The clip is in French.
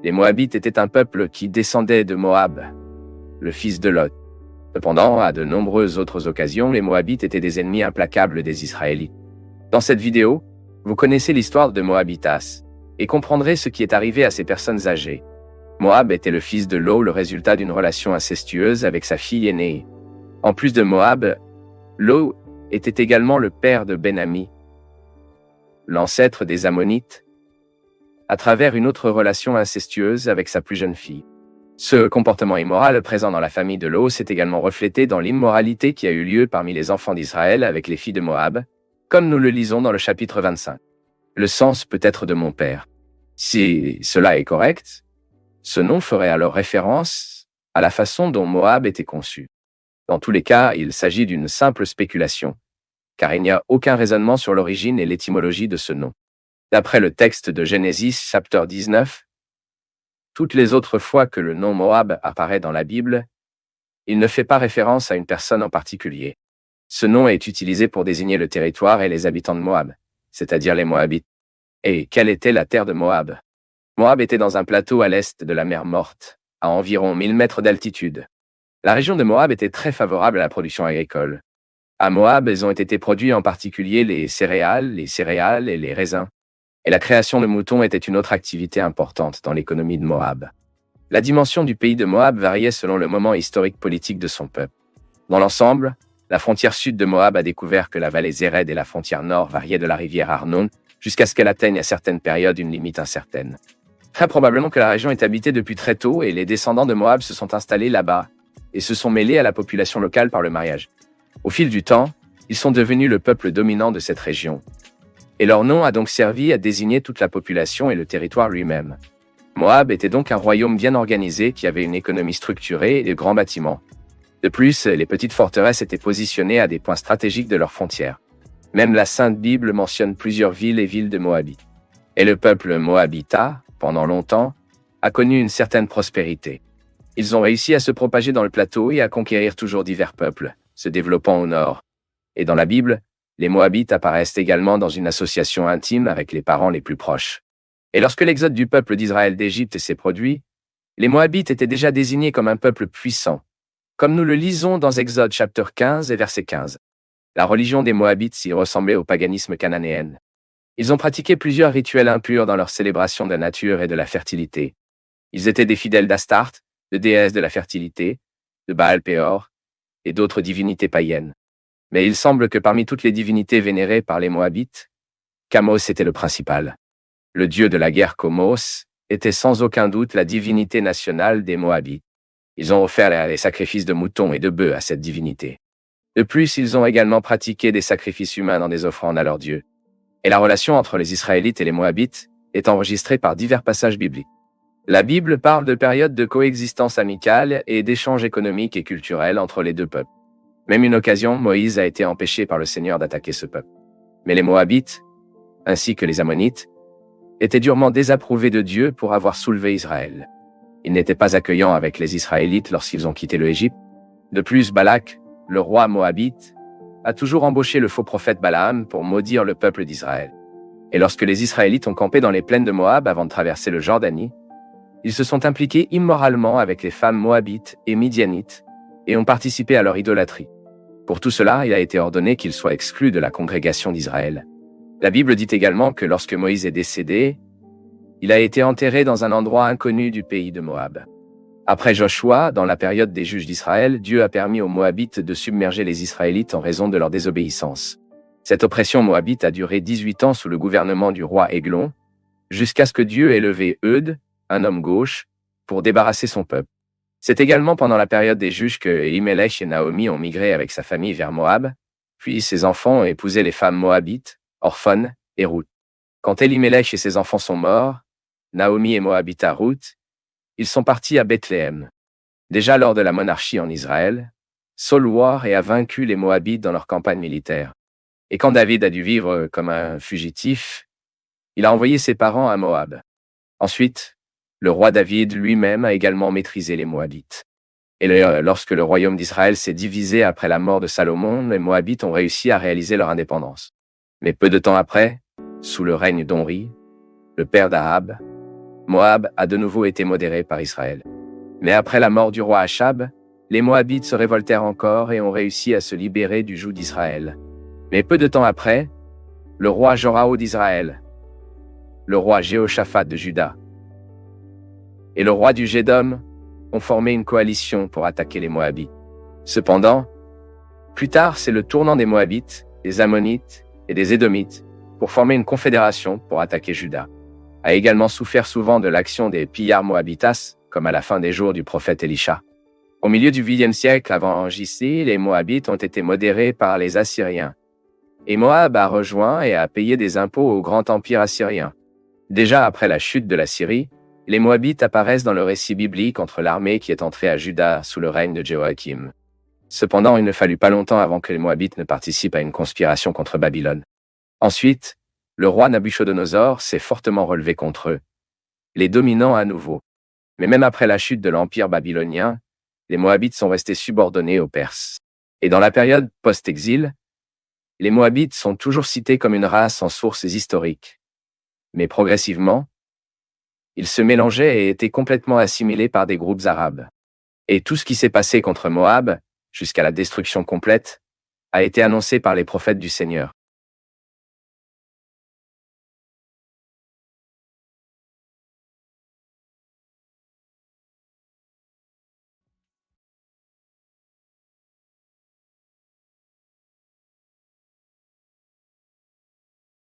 Les Moabites étaient un peuple qui descendait de Moab, le fils de Lot. Cependant, à de nombreuses autres occasions, les Moabites étaient des ennemis implacables des Israélites. Dans cette vidéo, vous connaissez l'histoire de Moabitas et comprendrez ce qui est arrivé à ces personnes âgées. Moab était le fils de Lot, le résultat d'une relation incestueuse avec sa fille aînée. En plus de Moab, Lot était également le père de Ben-Ami, l'ancêtre des Ammonites, à travers une autre relation incestueuse avec sa plus jeune fille. Ce comportement immoral présent dans la famille de Lot s'est également reflété dans l'immoralité qui a eu lieu parmi les enfants d'Israël avec les filles de Moab, comme nous le lisons dans le chapitre 25. Le sens peut être de mon père. Si cela est correct, ce nom ferait alors référence à la façon dont Moab était conçu. Dans tous les cas, il s'agit d'une simple spéculation, car il n'y a aucun raisonnement sur l'origine et l'étymologie de ce nom. D'après le texte de Genèse, chapitre 19, toutes les autres fois que le nom Moab apparaît dans la Bible, il ne fait pas référence à une personne en particulier. Ce nom est utilisé pour désigner le territoire et les habitants de Moab, c'est-à-dire les Moabites. Et quelle était la terre de Moab? Moab était dans un plateau à l'est de la mer Morte, à environ 1000 mètres d'altitude. La région de Moab était très favorable à la production agricole. À Moab, ils ont été produits en particulier les céréales et les raisins. Et la création de moutons était une autre activité importante dans l'économie de Moab. La dimension du pays de Moab variait selon le moment historique politique de son peuple. Dans l'ensemble, la frontière sud de Moab a découvert que la vallée Zéred et la frontière nord variaient de la rivière Arnon jusqu'à ce qu'elle atteigne à certaines périodes une limite incertaine. Très probablement que la région est habitée depuis très tôt et les descendants de Moab se sont installés là-bas et se sont mêlés à la population locale par le mariage. Au fil du temps, ils sont devenus le peuple dominant de cette région. Et leur nom a donc servi à désigner toute la population et le territoire lui-même. Moab était donc un royaume bien organisé qui avait une économie structurée et de grands bâtiments. De plus, les petites forteresses étaient positionnées à des points stratégiques de leurs frontières. Même la Sainte Bible mentionne plusieurs villes et villes de Moabite. Et le peuple moabita, pendant longtemps, a connu une certaine prospérité. Ils ont réussi à se propager dans le plateau et à conquérir toujours divers peuples, se développant au nord. Et dans la Bible, les Moabites apparaissent également dans une association intime avec les parents les plus proches. Et lorsque l'exode du peuple d'Israël d'Égypte s'est produit, les Moabites étaient déjà désignés comme un peuple puissant, comme nous le lisons dans Exode chapitre 15 et verset 15. La religion des Moabites s'y ressemblait au paganisme cananéen. Ils ont pratiqué plusieurs rituels impurs dans leur célébration de la nature et de la fertilité. Ils étaient des fidèles d'Astarte, de déesse de la fertilité, de Baal-Péor et d'autres divinités païennes. Mais il semble que parmi toutes les divinités vénérées par les Moabites, Kamos était le principal. Le dieu de la guerre Komos était sans aucun doute la divinité nationale des Moabites. Ils ont offert les sacrifices de moutons et de bœufs à cette divinité. De plus, ils ont également pratiqué des sacrifices humains dans des offrandes à leur dieu. Et la relation entre les Israélites et les Moabites est enregistrée par divers passages bibliques. La Bible parle de périodes de coexistence amicale et d'échanges économiques et culturels entre les deux peuples. Même une occasion, Moïse a été empêché par le Seigneur d'attaquer ce peuple. Mais les Moabites, ainsi que les Ammonites, étaient durement désapprouvés de Dieu pour avoir soulevé Israël. Ils n'étaient pas accueillants avec les Israélites lorsqu'ils ont quitté l'Égypte. De plus, Balak, le roi moabite, a toujours embauché le faux prophète Balaam pour maudire le peuple d'Israël. Et lorsque les Israélites ont campé dans les plaines de Moab avant de traverser le Jordanie, ils se sont impliqués immoralement avec les femmes moabites et midianites et ont participé à leur idolâtrie. Pour tout cela, il a été ordonné qu'ils soient exclus de la congrégation d'Israël. La Bible dit également que lorsque Moïse est décédé, il a été enterré dans un endroit inconnu du pays de Moab. Après Joshua, dans la période des juges d'Israël, Dieu a permis aux Moabites de submerger les Israélites en raison de leur désobéissance. Cette oppression moabite a duré 18 ans sous le gouvernement du roi Églon, jusqu'à ce que Dieu ait levé Eude, un homme gauche, pour débarrasser son peuple. C'est également pendant la période des juges que Elimelech et Naomi ont migré avec sa famille vers Moab, puis ses enfants ont épousé les femmes moabites, Orphone et Ruth. Quand Elimelech et ses enfants sont morts, Naomi et Moabita Ruth, ils sont partis à Bethléem. Déjà lors de la monarchie en Israël, Saul war et a vaincu les Moabites dans leur campagne militaire. Et quand David a dû vivre comme un fugitif, il a envoyé ses parents à Moab. Ensuite, le roi David lui-même a également maîtrisé les Moabites. Et lorsque le royaume d'Israël s'est divisé après la mort de Salomon, les Moabites ont réussi à réaliser leur indépendance. Mais peu de temps après, sous le règne d'Omri, le père d'Ahab, Moab a de nouveau été modéré par Israël. Mais après la mort du roi Achab, les Moabites se révoltèrent encore et ont réussi à se libérer du joug d'Israël. Mais peu de temps après, le roi Jorao d'Israël, le roi Jéhoshaphat de Juda et le roi du Gédom ont formé une coalition pour attaquer les Moabites. Cependant, plus tard, c'est le tournant des Moabites, des Ammonites et des Édomites pour former une confédération pour attaquer Juda. A également souffert souvent de l'action des pillards moabitas, comme à la fin des jours du prophète Élisha. Au milieu du 8e siècle avant JC, les Moabites ont été modérés par les Assyriens. Et Moab a rejoint et a payé des impôts au grand empire assyrien. Déjà après la chute de la Syrie, les Moabites apparaissent dans le récit biblique entre l'armée qui est entrée à Juda sous le règne de Jéhoïakim. Cependant, il ne fallut pas longtemps avant que les Moabites ne participent à une conspiration contre Babylone. Ensuite, le roi Nabuchodonosor s'est fortement relevé contre eux, les dominant à nouveau. Mais même après la chute de l'empire babylonien, les Moabites sont restés subordonnés aux Perses. Et dans la période post-exil, les Moabites sont toujours cités comme une race en sources historiques. Mais progressivement, ils se mélangeaient et étaient complètement assimilés par des groupes arabes. Et tout ce qui s'est passé contre Moab, jusqu'à la destruction complète, a été annoncé par les prophètes du Seigneur.